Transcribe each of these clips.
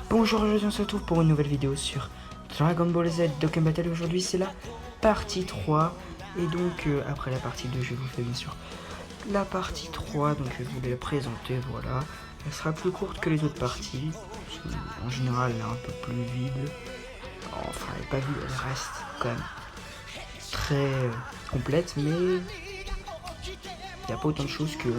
Bonjour, aujourd'hui on se retrouve pour une nouvelle vidéo sur Dragon Ball Z Dokkan Battle. Aujourd'hui c'est la partie 3. Et donc après la partie 2 je vous fais bien sûr la partie 3. Donc je voulais la présenter, voilà. Elle sera plus courte que les autres parties. En général elle est un peu plus vide. Enfin elle n'est pas vide, elle reste quand même très complète. Mais il n'y a pas autant de choses que les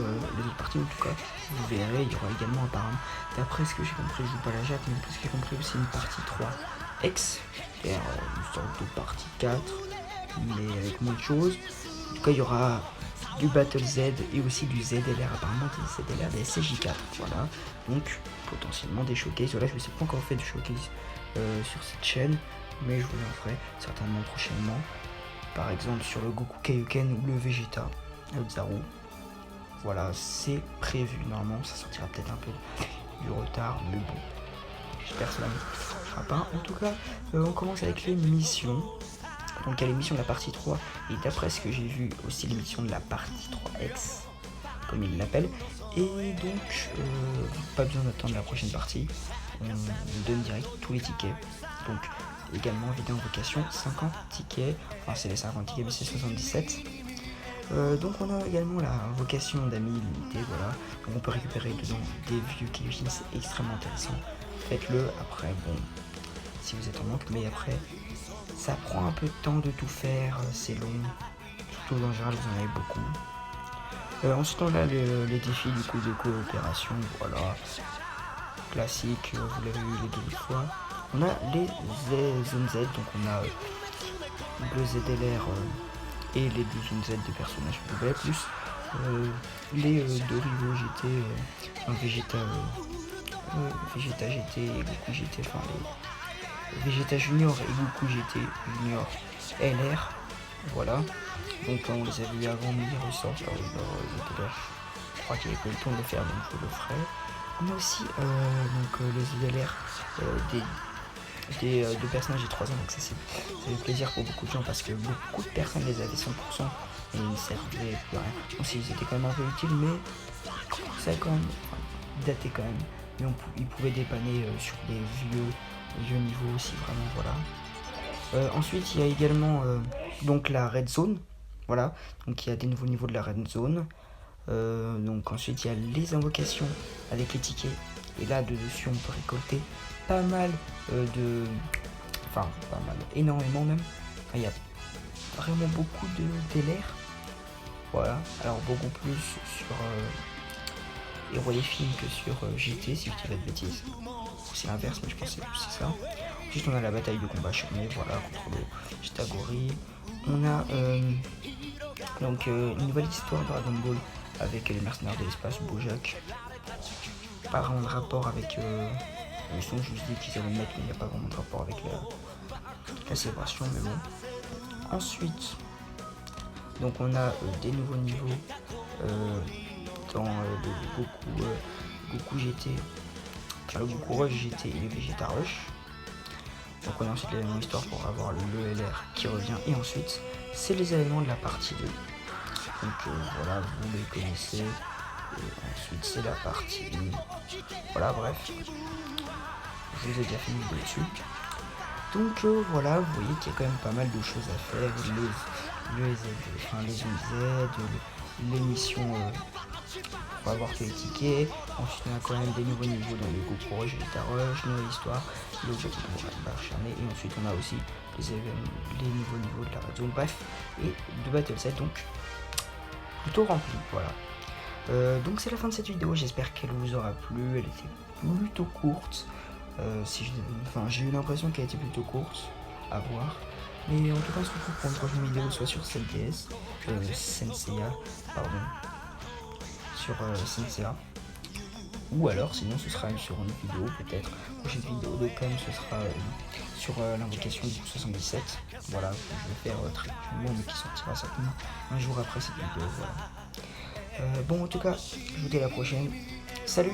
autres parties en tout cas. Vous verrez, il y aura également apparemment, d'après ce que j'ai compris, je joue pas la jatte, mais d'après ce que j'ai compris aussi une partie 3X, c'est-à-dire une sorte de partie 4, mais avec moins de choses. En tout cas, il y aura du Battle Z et aussi du ZLR, apparemment des ZLR, des SJ4, voilà. Donc, potentiellement des showcases. Voilà, je ne sais pas encore fait de showcase sur cette chaîne, mais je vous en ferai certainement prochainement. Par exemple, sur le Goku Kaioken ou le Vegeta, Zaru. Voilà, c'est prévu. Normalement, ça sortira peut-être un peu du retard, mais bon, j'espère que cela ne sera pas. En tout cas, on commence avec les missions. Donc, il y a les missions de la partie 3, et d'après ce que j'ai vu, aussi les missions de la partie 3X, comme ils l'appellent. Et donc, pas besoin d'attendre la prochaine partie. On donne direct tous les tickets. Donc, également, vidéo invocation, 50 tickets. Enfin, c'est les 50 tickets, mais c'est 77. Donc on a également la vocation d'amis illimité, voilà. Donc on peut récupérer dedans des vieux Kaioshin, c'est extrêmement intéressant. Faites-le, après bon, si vous êtes en manque, mais après, ça prend un peu de temps de tout faire, c'est long. Surtout en général, vous en avez beaucoup. Ensuite on a les défis du coup de coopération, voilà. Classique, vous l'avez eu les deux fois. On a les zones Z, donc on a le ZLR et les 12 zones Z de personnages nouvelles, plus les deux rivaux GT, Vegeta GT et Goku GT, enfin les Vegeta Junior et Goku GT Junior LR, voilà. Donc on les a vus avant, mais ils ressortent, alors je crois qu'il n'y avait pas le temps de le faire, donc je le ferai. On a aussi donc les ILR de personnages de 3 ans, donc ça fait plaisir pour beaucoup de gens parce que beaucoup de personnes les avaient 100% et ils ne servaient plus à rien. Bon, ils étaient quand même un peu utiles, mais ça quand même daté quand même. Mais ils pouvaient dépanner sur des vieux niveaux aussi, vraiment, voilà. Ensuite il y a également donc la Red Zone, voilà, donc il y a des nouveaux niveaux de la Red Zone. Donc ensuite il y a les invocations avec les tickets, et là dessus on peut récolter pas mal enfin pas mal, énormément même. Enfin, il y a vraiment beaucoup de DLR, voilà. Alors beaucoup plus sur Héros des films que sur GT, si je dis pas de bêtises. C'est l'inverse, mais je pense que c'est ça. Ensuite on a la bataille de combat charmé, voilà, contre le Chitagori. On a donc une nouvelle histoire de Dragon Ball avec les mercenaires de l'espace, Bojack. Pas vraiment de rapport avec ils sont juste dit qu'ils allaient le mettre, mais il n'y a pas vraiment de rapport avec la célébration, mais bon. Ensuite, donc on a des nouveaux niveaux dans le Goku GT, enfin le Goku Rush GT et le Vegeta Rush. Donc on a ensuite l'élément histoire pour avoir le LR qui revient, et ensuite c'est les éléments de la partie 2. Donc voilà, vous les connaissez. Et ensuite c'est la partie 1. Voilà, bref. Je vous ai déjà fait une vidéo dessus. Donc voilà, vous voyez qu'il y a quand même pas mal de choses à faire. Les zones Z, les missions pour avoir tous les tickets. Ensuite on a quand même des nouveaux niveaux dans le Goku Rush, Vegeta Rush, nouvelle histoire, l'objectif pour acharné, et ensuite on a aussi les nouveaux niveaux de la Red Zone, bref, et de Battle Set, donc plutôt rempli, voilà. Donc c'est la fin de cette vidéo, j'espère qu'elle vous aura plu. Elle était plutôt courte, j'ai eu l'impression qu'elle était plutôt courte, à voir. Mais en tout cas on se retrouve pour une prochaine vidéo, soit sur CLTS, Senseiya, pardon, sur Senseiya, ou alors sinon ce sera sur une vidéo, peut-être prochaine vidéo de Cam, ce sera sur l'invocation du 77, voilà, je vais faire très prochainement, mais qui sortira certainement un jour après cette vidéo, voilà. Bon, en tout cas, je vous dis à la prochaine. Salut!